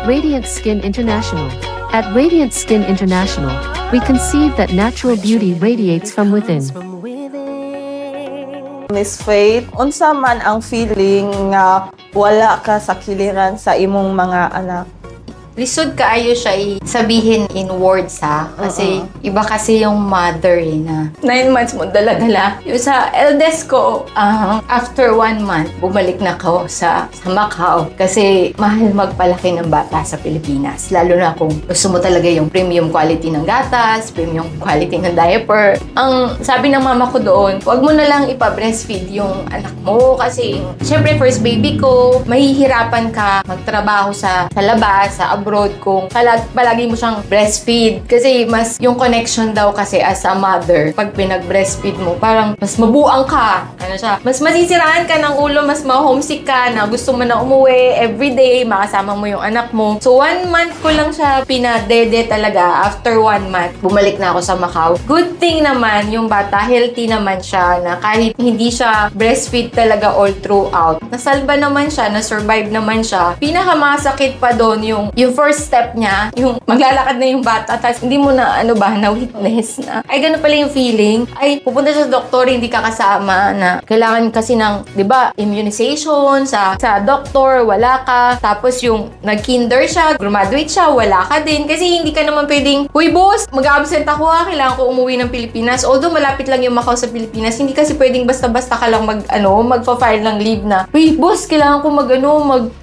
Radiant Skin International. At Radiant Skin International, we conceive that natural beauty radiates from within. Miss Faith, unsa man ang feeling nga wala ka sa kiliran sa imong mga anak? Lisod kaayo siya sabihin in words ha. Kasi iba kasi yung mother na 9 months mo dala-dala. Yung sa eldest ko, after 1 month, bumalik na ako sa Macau. Kasi mahal magpalaki ng bata sa Pilipinas. Lalo na kung gusto mo talaga yung premium quality ng gatas, premium quality ng diaper. Ang sabi ng mama ko doon, wag mo na lang ipa-breastfeed yung anak mo. Kasi syempre first baby ko, mahihirapan ka magtrabaho sa labas, sa abroad kung palagi mo siyang breastfeed. Kasi mas yung connection daw kasi as a mother, pag pinag-breastfeed mo, parang mas mabuang ka. Ano siya? Mas masisiraan ka ng ulo, mas ma-homesick ka na gusto mo na umuwi everyday, makasama mo yung anak mo. So 1 month ko lang siya pinadede talaga. After 1 month, bumalik na ako sa Macau. Good thing naman, yung bata, healthy naman siya na kahit hindi siya breastfeed talaga all throughout. Nasalba naman siya, na-survive naman siya. Pinakamasakit pa doon yung first step niya, yung maglalakad na yung bata, tapos hindi mo na, na-witness na, ay, ganun pala yung feeling. Ay, pupunta sa doktor, hindi ka kasama na kailangan kasi ng, di ba, immunization sa doktor, wala ka. Tapos yung nag-kinder siya, graduate siya, wala ka din. Kasi hindi ka naman pwedeng, huy boss, mag-absent ako ha, kailangan ko umuwi ng Pilipinas. Although malapit lang yung Macau sa Pilipinas, hindi kasi pwedeng basta-basta ka lang magpa-file ng leave na, huy boss, kailangan ko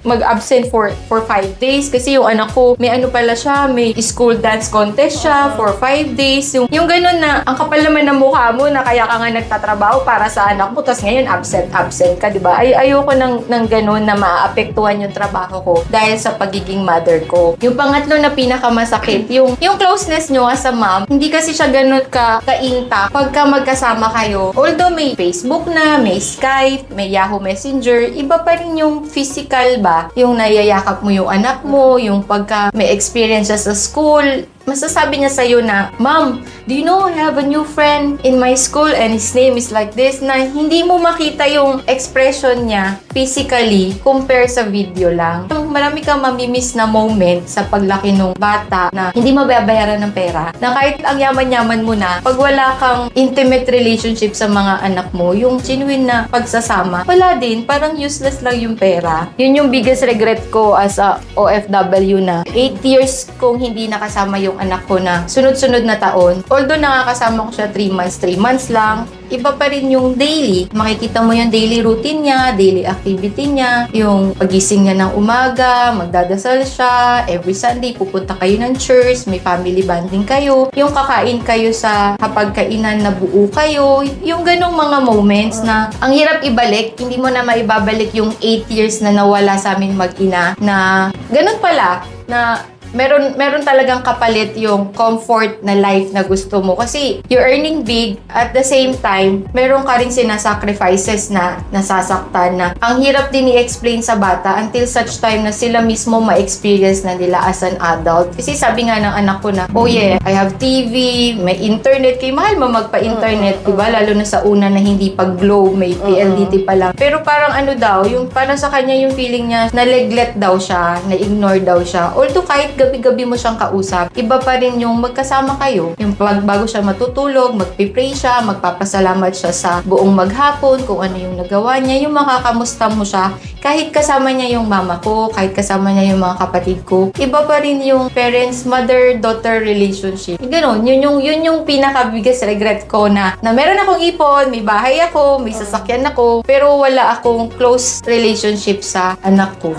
mag-absent for 5 days kasi yung anak ko, may pala siya, may school dance contest siya for 5 days. Yung ganun na, ang kapal naman ng mukha mo na kaya ka nga nagtatrabaho para sa anak mo, tapos ngayon absent ka, di ba? Ayoko ng ganun na maapektuhan yung trabaho ko dahil sa pagiging mother ko. Yung pangatlo na pinakamasakit, yung closeness nyo as a mom, hindi kasi siya ganun ka-intact pagka magkasama kayo. Although may Facebook na, may Skype, may Yahoo Messenger, iba pa rin yung physical ba? Yung nayayakap mo yung anak mo, yung pagka may experience siya sa school, masasabi niya sa'yo na, Mom, do you know I have a new friend in my school and his name is like this, na hindi mo makita yung expression niya physically compare sa video lang. Marami kang mamimiss na moment sa paglaki ng bata na hindi mababayaran ng pera, na kahit ang yaman-yaman mo na, pag wala kang intimate relationship sa mga anak mo, yung genuine na pagsasama, wala din, parang useless lang yung pera. Yun yung biggest regret ko as a OFW na 8 years kong hindi nakasama yung anak ko na sunod-sunod na taon. Although nakakasama ko siya 3 months lang, iba pa rin yung daily. Makikita mo yung daily routine niya, daily activity niya, yung pagising niya ng umaga, magdadasal siya, every Sunday pupunta kayo ng church, may family bonding kayo, yung kakain kayo sa hapagkainan na buo kayo, yung ganong mga moments na ang hirap ibalik, hindi mo na maibabalik yung 8 years na nawala sa amin mag-ina na ganun pala, na meron talagang kapalit yung comfort na life na gusto mo. Kasi you're earning big, at the same time, meron ka rin sinasacrifices na nasasaktan na ang hirap din i-explain sa bata until such time na sila mismo ma-experience na nila as an adult. Kasi sabi nga ng anak ko na, oh yeah, I have TV, may internet, kay mahal mo magpa-internet, diba? Lalo na sa una na hindi pag-globe, may PLDT pa lang. Pero parang daw, yung para sa kanya yung feeling niya, na-neglect daw siya, na-ignore daw siya. Although kahit gabi-gabi mo siyang kausap, iba pa rin yung magkasama kayo. Yung bago siya matutulog, magpipray siya, magpapasalamat siya sa buong maghapon, kung ano yung nagawa niya, yung makakamusta mo siya. Kahit kasama niya yung mama ko, kahit kasama niya yung mga kapatid ko, iba pa rin yung parents, mother-daughter relationship. Ganon, yun yung pinaka-biggest regret ko na meron akong ipon, may bahay ako, may sasakyan ako, pero wala akong close relationship sa anak ko.